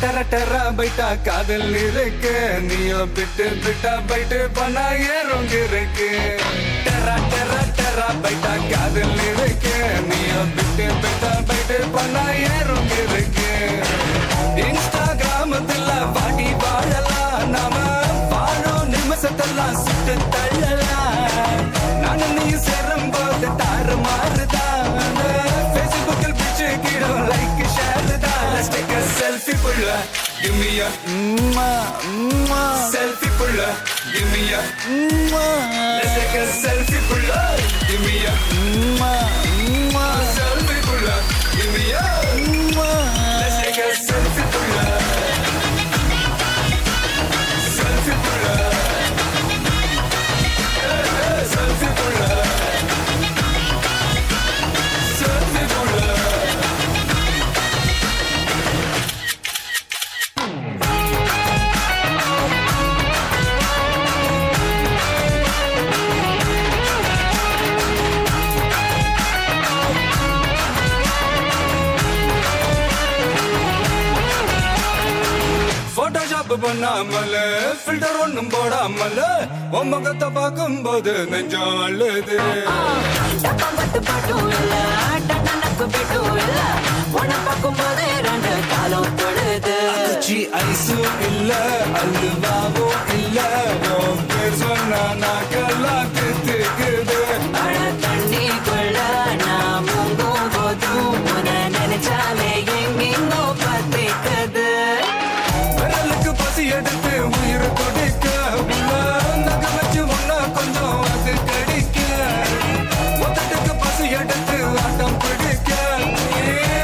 டர பைட்டா காதல் இருக்கு நீயோ பிட்டு பிட்டா பைட்டு பண்ணா ஏறோங்க இருக்கு டர பைட்டா காதல் இருக்கு நீயோ பிட்டு பிட்டா பைட்டு பண்ணா ஏறோங்க இருக்கு இன்ஸ்டாகிராமத்துல வாடி வாழலாம் நாம வாழும் நிமிஷத்தெல்லாம் சுட்டு தள்ளலாம் நானும் நீ சேரும் போது தாறு மாறுதான் ஃபேஸ்புக்கில் பிடிச்சு கீழும் லைக் ஷேர் தான் Let's take a selfie pulla give me a selfie pulla give me a Let's take a selfie pulla give me a selfie pulla give me a Let's take a selfie pulla selfie pulla selfie pulla selfie pulla Photoshop பண்ணாமல filter ஒண்ணும் போடாமல உன் முகத்தை பார்க்கும்போது நெஞ்சம் அழுது டப்பாம்பட்டு பாட்டும் இல்ல டன்னக்கு பிட்டும் இல்ல உன்னை பார்க்கும்போது ரெண்டு காலம் தொழுது சி ஐஸும் இல்ல அல்வாவும் இல்ல உன் பேர் சொன்னா நாக்கெல்லாம் தித்துக்குது அழ தண்ணிக்குள்ள நான் முங்கும் போதும் உன்னை நினைச்சாலே எங்கெங்கோ பத்திக்குது விரலுக்கு பசி எடுத்து உயிர் கொடுக்க நகை வச்சு ஒன்னா கொஞ்சம் அது கடிக்க மொத்தத்துக்கு பசி எடுத்து ஆட்டம் பிடிக்க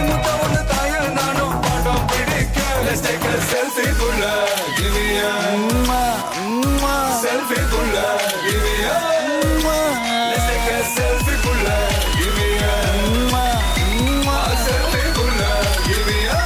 முத்த ஒண்ணு தாய நானும் பாடம் பிடிக்க Let's take a selfie புள்ள give me a selfie புள்ள give me a Let's take a selfie புள்ள give me a selfie புள்ள give me a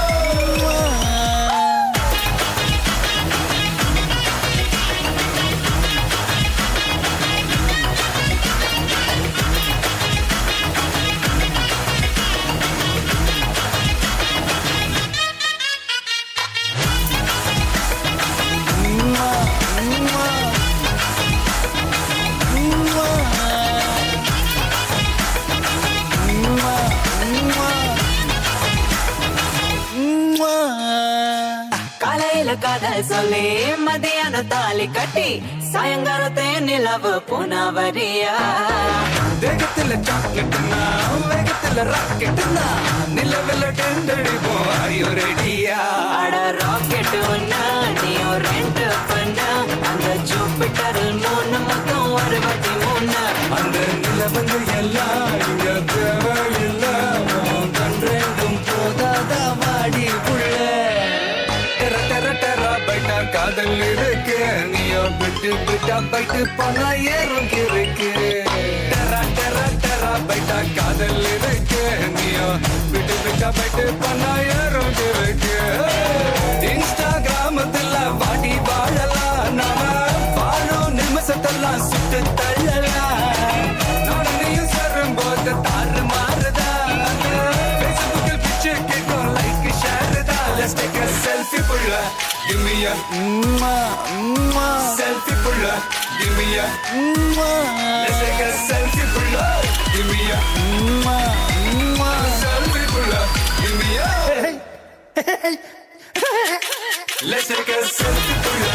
காலையில காதல் சொல்லி மதியான தாலி கட்டி சாயங்காலத்தே நிலவு புனவரியா தேகத்துல சாக்லேட்னா வேகத்துல ராக்கெட்னா நிலவில் டெண்டடிப்போம் ஐயோ ரெடியா அட ராக்கெட் ஒன்னா நீயும் ரெண்டு பண்ண அந்த ஜூபிட்டரில் மூணு மொத்தம் ஒரு வாட்டி மூணு அந்த நிலவங்க எல்லாம் இங்க தேவையில்ல கண்டெண்டும் போதாத வாடி புள்ள டர பைட்டா காதல் இருக்கு நீயோ விட்டு விட்டா பைட்டு பணா ஏறும் இருக்கு டர பைட்டா காதல் இருக்கு நீயோ விட்டு விட்டா பைட்டு பணா ஏறும் இருக்கு இன்ஸ்டாகிராமத்துல வாடி வாழலாம் நாம வாழும் நிமிஷத்தெல்லாம் சுட்டு தள்ளலாம் நானும் நீயும் சேரும் போது தாறு மாறுதா ஃபேஸ்புக்கில் பிச்சு கேட்கும் லைக் ஷேர் தான் Let's take a selfie புள்ள give me a selfie புள்ள give me a Let's take a selfie புள்ள give me a selfie புள்ள give me a Let's take a selfie புள்ள